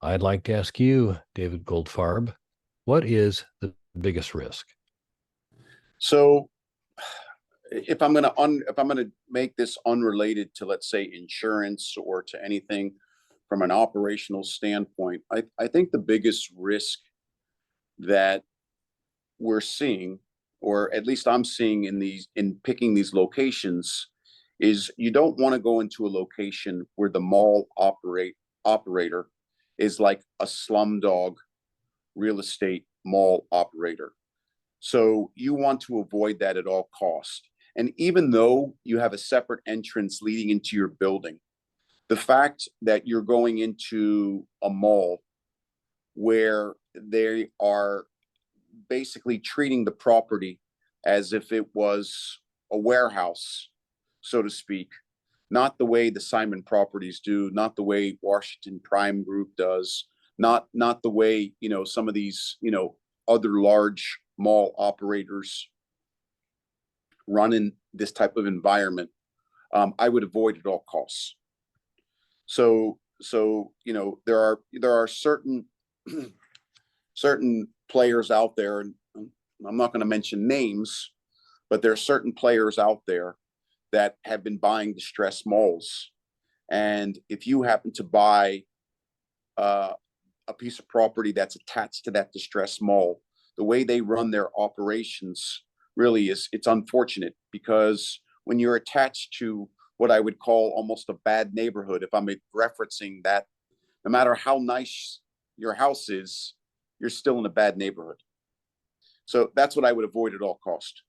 I'd like to ask you, David Goldfarb, what is the biggest risk? So if I'm gonna make this unrelated to, let's say, insurance or to anything from an operational standpoint, I think the biggest risk that we're seeing, or at least I'm seeing in picking these locations, is you don't want to go into a location where the operator is like a slumdog real estate mall operator. So you want to avoid that at all costs. And even though you have a separate entrance leading into your building, the fact that you're going into a mall where they are basically treating the property as if it was a warehouse, so to speak, not the way the Simon Properties do, not the way Washington Prime Group does, not the way, some of these, other large mall operators run in this type of environment. I would avoid at all costs. There are certain players out there, and I'm not going to mention names, but there are certain players out there that have been buying distressed malls. And if you happen to buy uh, a piece of property that's attached to that distressed mall, the way they run their operations really it's unfortunate, because when you're attached to what I would call almost a bad neighborhood, if I'm referencing that, no matter how nice your house is, you're still in a bad neighborhood. So that's what I would avoid at all cost.